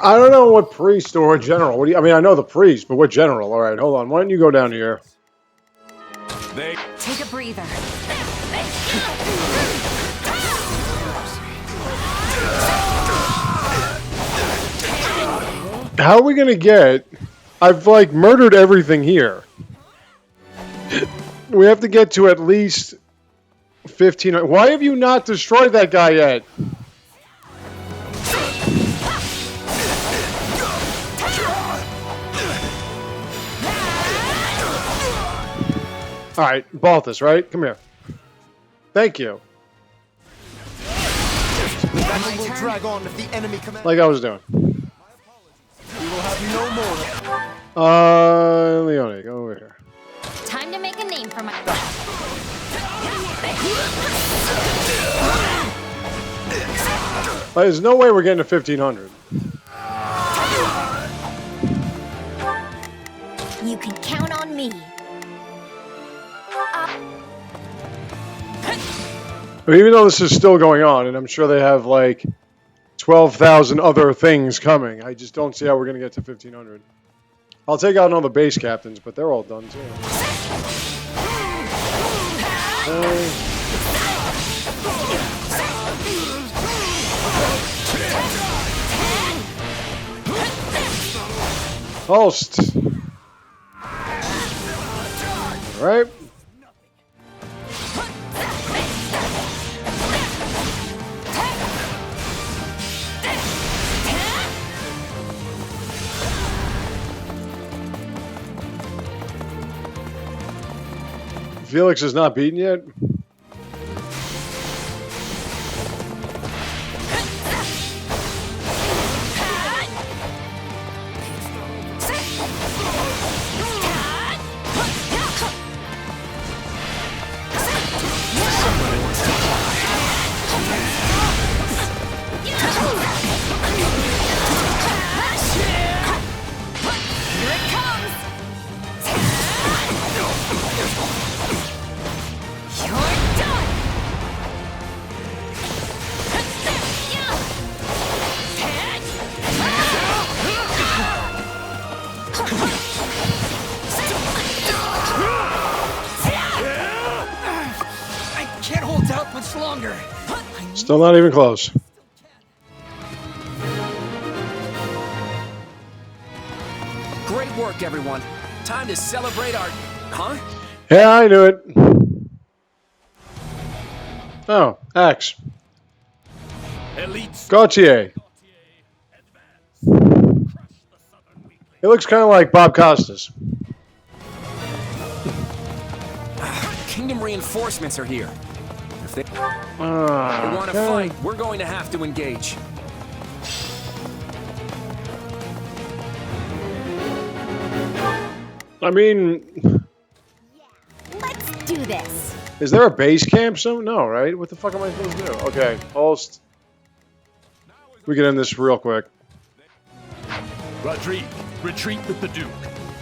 I don't know what priest or general. What do you, I mean, I know the priest, but what general? All right, hold on. Why don't you go down here? Take a breather. How are we gonna get? I've like murdered everything here. We have to get to at least 15. Why have you not destroyed that guy yet? All right, Balthus, right? Come here. Thank you. Like I was doing. Leone, go over here. Time to make a name for myself. There's no way we're getting to 1500. You can count on me. But even though this is still going on, and I'm sure they have like 12,000 other things coming, I just don't see how we're going to get to 1500. I'll take out all the base captains, but they're all done too. Holst. All right. Felix is not beaten yet. Still not even close. Great work, everyone. Time to celebrate our... Huh? Yeah, I knew it. Oh, Axe. Gautier. It looks kind of like Bob Costas. Kingdom reinforcements are here. If they want to fight, we're going to have to engage. I mean... Let's do this. Is there a base camp? No, right? What the fuck am I supposed to do? Okay, Holst. We can end this real quick. Rodrigue, retreat with the Duke.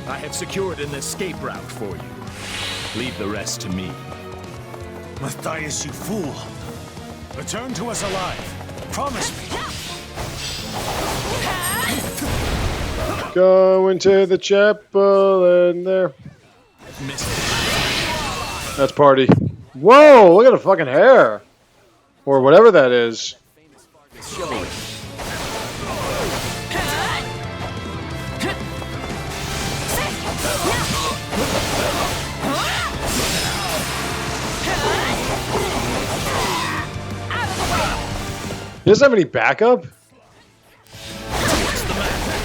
I have secured an escape route for you. Leave the rest to me. Matthias, you fool. Return to us alive. Promise me. Go into the chapel and there. That's party. Whoa, look at the fucking hair. Or whatever that is. He doesn't have any backup? What's the matter?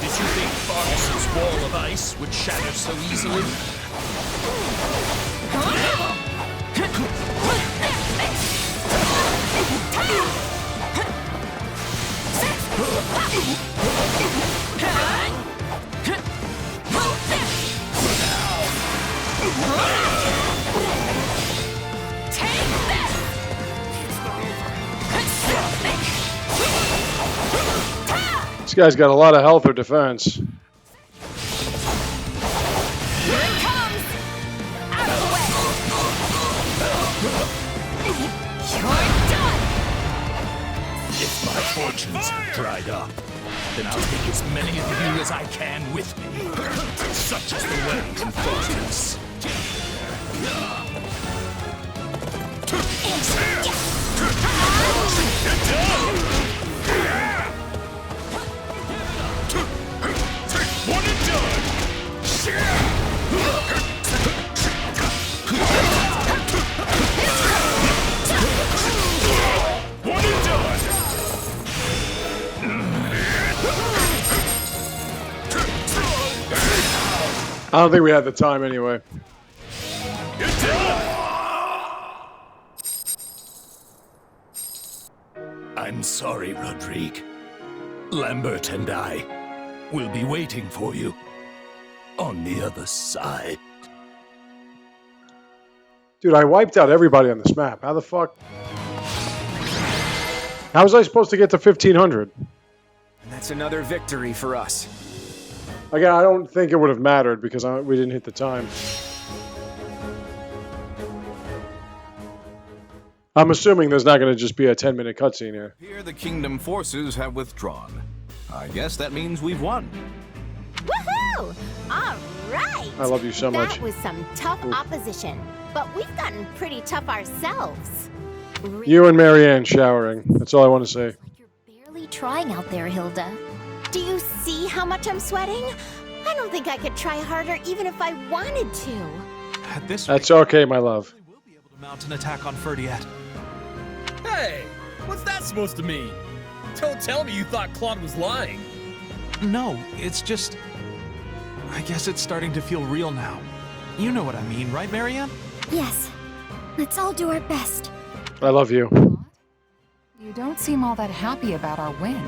Did you think Vargas's wall of ice would shatter so easily? This guy's got a lot of health or defense. Here it comes! Out of the way! You're done! If my fortunes have dried up, Then I'll take as many of you as I can with me. Such is the way in Fortress. One and done. One and done. I don't think we had the time anyway. You're done. I'm sorry, Rodrigue. Lambert and I will be waiting for you on the other side. Dude, I wiped out everybody on this map. How the fuck? How was I supposed to get to 1500? And that's another victory for us. Again, I don't think it would have mattered because we didn't hit the time. I'm assuming there's not going to just be a 10-minute cutscene here. Here the Kingdom forces have withdrawn. I guess that means we've won. Woohoo! All right. I love you so much. That was some tough opposition, but we've gotten pretty tough ourselves. You and Marianne showering. That's all I want to say. Like you're barely trying out there, Hilda. Do you see how much I'm sweating? I don't think I could try harder even if I wanted to. At this That's okay, my love. rate, we'll be able to mount an attack on Ferdiat. Hey, what's that supposed to mean? Don't tell me you thought Claude was lying. No, it's just... I guess it's starting to feel real now. You know what I mean, right, Marianne? Yes. Let's all do our best. I love you. You don't seem all that happy about our win.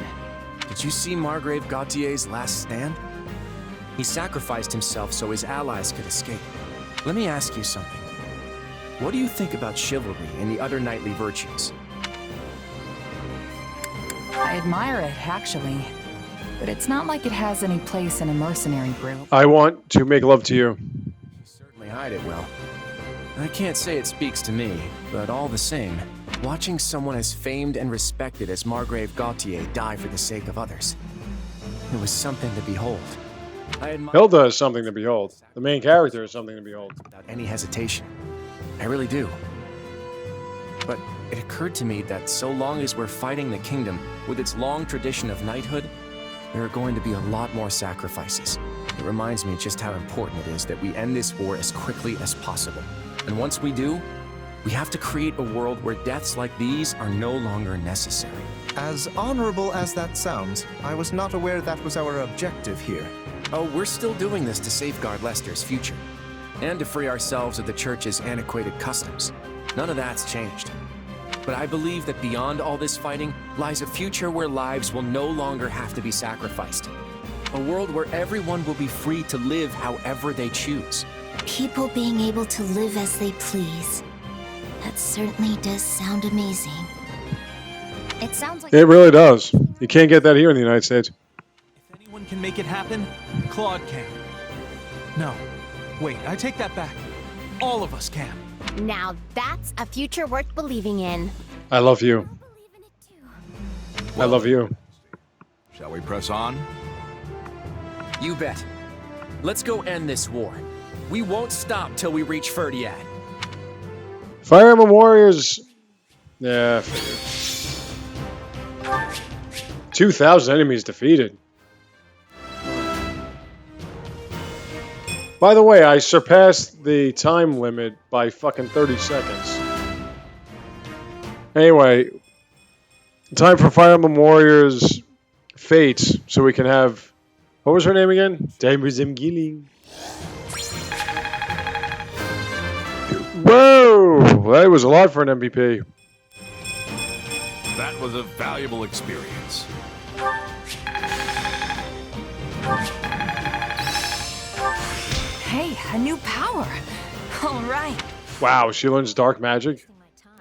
Did you see Margrave Gautier's last stand? He sacrificed himself so his allies could escape. Let me ask you something. What do you think about chivalry and the other knightly virtues? I admire it, actually. But it's not like it has any place in a mercenary group. I want to make love to you. You certainly hide it well. I can't say it speaks to me, but all the same, watching someone as famed and respected as Margrave Gautier die for the sake of others, it was something to behold. I admire Hilda is something to behold. The main character is something to behold. without any hesitation. I really do. But it occurred to me that so long as we're fighting the kingdom with its long tradition of knighthood, there are going to be a lot more sacrifices. It reminds me just how important it is that we end this war as quickly as possible. And once we do, we have to create a world where deaths like these are no longer necessary. As honorable as that sounds, I was not aware that was our objective here. Oh, we're still doing this to safeguard Leicester's future, and to free ourselves of the Church's antiquated customs. None of that's changed. But I believe that beyond all this fighting lies a future where lives will no longer have to be sacrificed. A world where everyone will be free to live however they choose. People being able to live as they please. That certainly does sound amazing. It sounds like... It really does. You can't get that here in the United States. If anyone can make it happen, Claude can. No. Wait, I take that back. All of us can. Now that's a future worth believing in. I love you. Believe in it too. I love you. Shall we press on? You bet. Let's go end this war. We won't stop till we reach Ferdiad. Fire Emblem Warriors. Yeah, I figured. 2,000 enemies defeated. By the way, I surpassed the time limit by fucking 30 seconds. Anyway, time for Fire Emblem Warriors Fates, so we can have... What was her name again? Daimuzimgili. Whoa! That was a lot for an MVP. That was a valuable experience. Hey, a new power. All right. Wow, she learns dark magic? My time.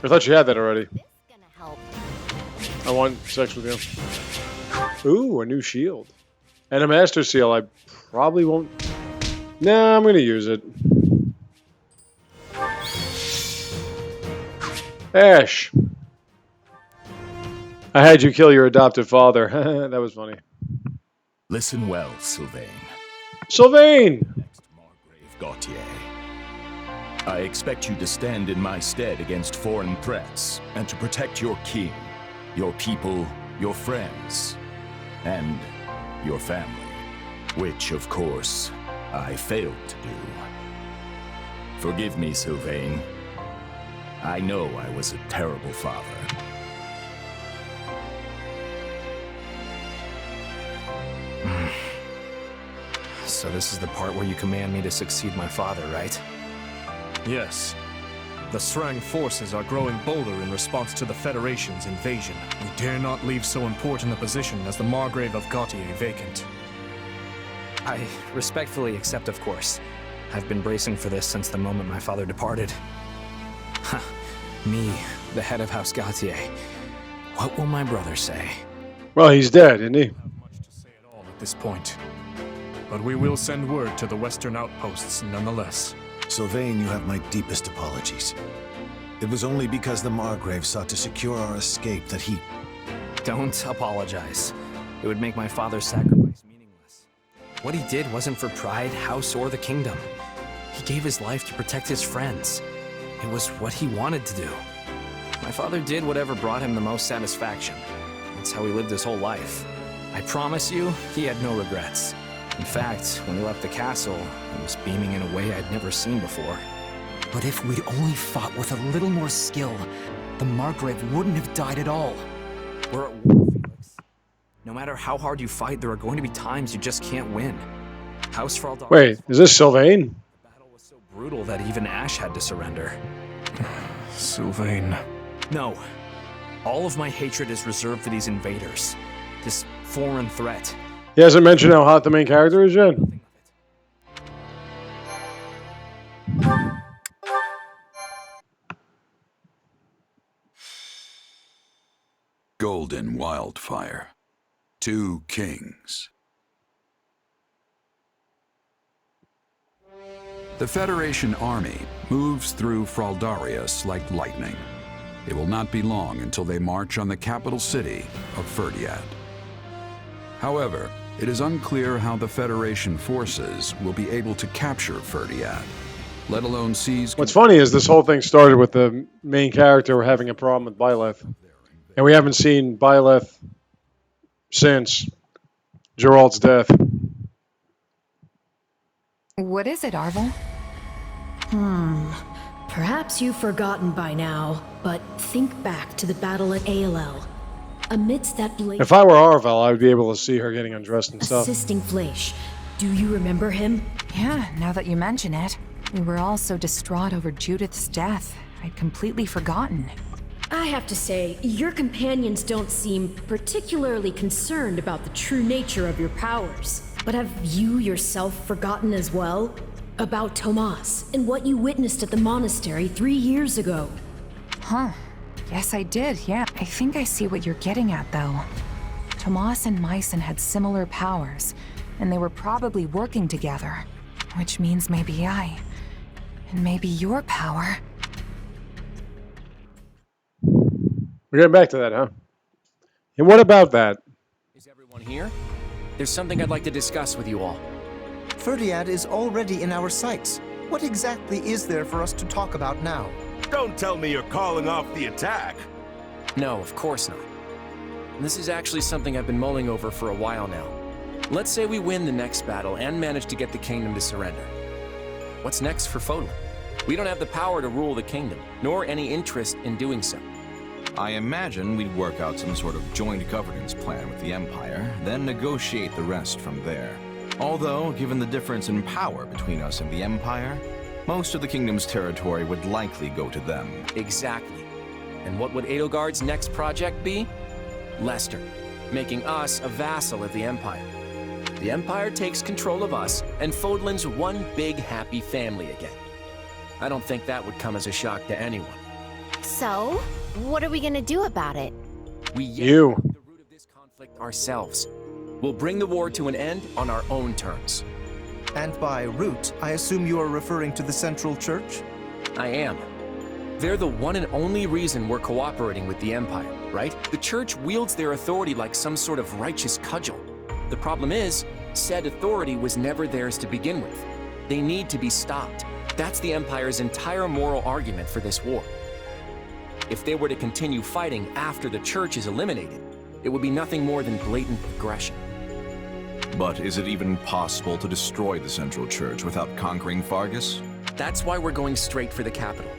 I thought she had that already. This gonna help. I want sex with you. Ooh, a new shield. And a master seal. I probably won't... Nah, I'm gonna use it. Ash. I had you kill your adoptive father. That was funny. Listen well, Sylvain. Sylvain! Margrave Gautier. I expect you to stand in my stead against foreign threats and to protect your king, your people, your friends, and your family. Which, of course, I failed to do. Forgive me, Sylvain. I know I was a terrible father. So this is the part where you command me to succeed my father, right? Yes. The Srang forces are growing bolder in response to the Federation's invasion. We dare not leave so important a position as the Margrave of Gautier vacant. I respectfully accept, of course. I've been bracing for this since the moment my father departed. Huh. Me, the head of House Gautier. What will my brother say? Well, he's dead, isn't he? Not much to say at all at this point. But we will send word to the western outposts nonetheless. Sylvain, you have my deepest apologies. It was only because the Margrave sought to secure our escape that he... Don't apologize. It would make my father's sacrifice meaningless. What he did wasn't for pride, house, or the kingdom. He gave his life to protect his friends. It was what he wanted to do. My father did whatever brought him the most satisfaction. That's how he lived his whole life. I promise you, he had no regrets. In fact, when he left the castle, he was beaming in a way I'd never seen before. But if we'd only fought with a little more skill, the Margrave wouldn't have died at all. We're at war, Felix. No matter how hard you fight, there are going to be times you just can't win. House Fraldar... Wait, is this Sylvain? The battle was so brutal that even Ash had to surrender. Sylvain. No. All of my hatred is reserved for these invaders. This foreign threat. He hasn't mentioned how hot the main character is yet. Golden Wildfire. 2 Kings. The Federation army moves through Fraldarius like lightning. It will not be long until they march on the capital city of Ferdiad. However, it is unclear how the Federation forces will be able to capture Ferdiad, let alone seize... What's funny is this whole thing started with the main character having a problem with Byleth. And we haven't seen Byleth since Geralt's death. What is it, Arvel? Perhaps you've forgotten by now, but think back to the battle at ALL. Amidst that blaze... If I were Arvel, I would be able to see her getting undressed and stuff. Assisting Fleisch. Do you remember him? Yeah, now that you mention it. We were all so distraught over Judith's death. I'd completely forgotten. I have to say, your companions don't seem particularly concerned about the true nature of your powers. But have you yourself forgotten as well? About Tomas and what you witnessed at the monastery 3 years ago? Huh. Yes, I did, yeah. I think I see what you're getting at, though. Tomas and Mycen had similar powers, and they were probably working together. Which means maybe I... and maybe your power... We're getting back to that, huh? And what about that? Is everyone here? There's something I'd like to discuss with you all. Ferdiad is already in our sights. What exactly is there for us to talk about now? Don't tell me you're calling off the attack. No, of course not. This is actually something I've been mulling over for a while now. Let's say we win the next battle and manage to get the kingdom to surrender. What's next for Fodlan? We don't have the power to rule the kingdom, nor any interest in doing so. I imagine we'd work out some sort of joint governance plan with the Empire, then negotiate the rest from there. Although, given the difference in power between us and the Empire, most of the kingdom's territory would likely go to them. Exactly. And what would Edelgard's next project be? Leicester, making us a vassal of the Empire. The Empire takes control of us, and Fodlan's one big happy family again. I don't think that would come as a shock to anyone. So, what are we gonna do about it? We yank the root of this conflict ourselves. We'll bring the war to an end on our own terms. And by root, I assume you are referring to the Central Church? I am. They're the one and only reason we're cooperating with the Empire. right? The church wields their authority like some sort of righteous cudgel. The problem is, said authority was never theirs to begin with. They need to be stopped. That's the Empire's entire moral argument for this war. If they were to continue fighting after the church is eliminated, it would be nothing more than blatant aggression. But is it even possible to destroy the Central Church without conquering Fargus? That's why we're going straight for the capital.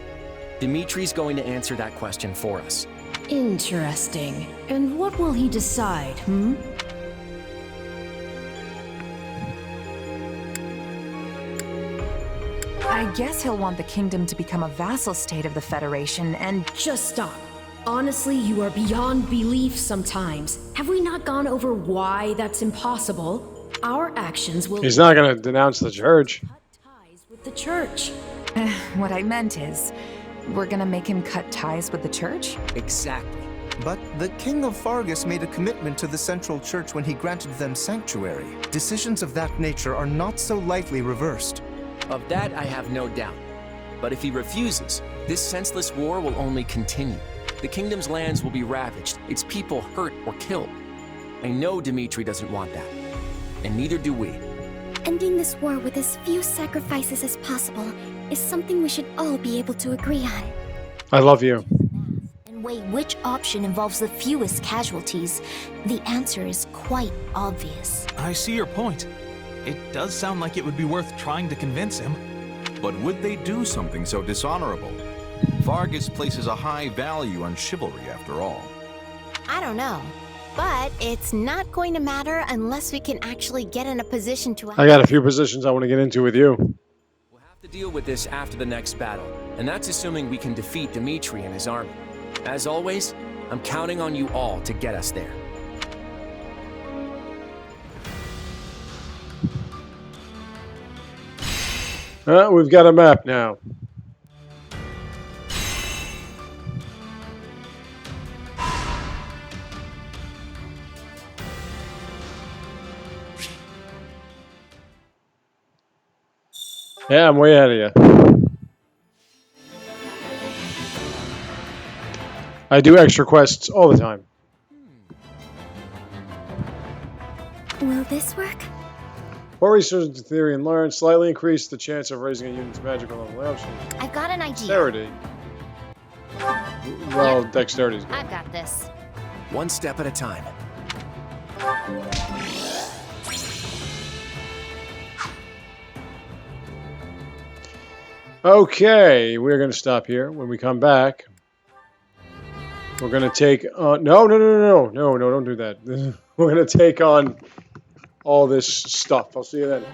Dimitri's going to answer that question for us. Interesting. And what will he decide, I guess he'll want the kingdom to become a vassal state of the Federation and... Just stop. Honestly, you are beyond belief sometimes. Have we not gone over why that's impossible? Our actions will... He's not going to denounce the church. ...cut ties with the church. What I meant is, we're gonna make him cut ties with the church? Exactly. But the King of Fargus made a commitment to the Central Church when he granted them sanctuary. Decisions of that nature are not so lightly reversed. Of that, I have no doubt. But if he refuses, this senseless war will only continue. The kingdom's lands will be ravaged, its people hurt or killed. I know Dimitri doesn't want that. And neither do we. Ending this war with as few sacrifices as possible is something we should all be able to agree on. I love you. And weigh which option involves the fewest casualties. The answer is quite obvious. I see your point. It does sound like it would be worth trying to convince him. But would they do something so dishonorable? Fargus places a high value on chivalry, after all. I don't know. But it's not going to matter unless we can actually get in a position to... I got a few positions I want to get into with you. We'll have to deal with this after the next battle, and that's assuming we can defeat Dimitri and his army. As always, I'm counting on you all to get us there. We've got a map now. Yeah, I'm way ahead of you. I do extra quests all the time. Will this work? More research into theory and learn. Slightly increase the chance of raising a unit's magical level. Options. I've got an idea. Dexterity. Well, dexterity's good. I've got this. One step at a time. Okay, we're going to stop here. When we come back, we're going to take on... No, don't do that. We're going to take on all this stuff. I'll see you then.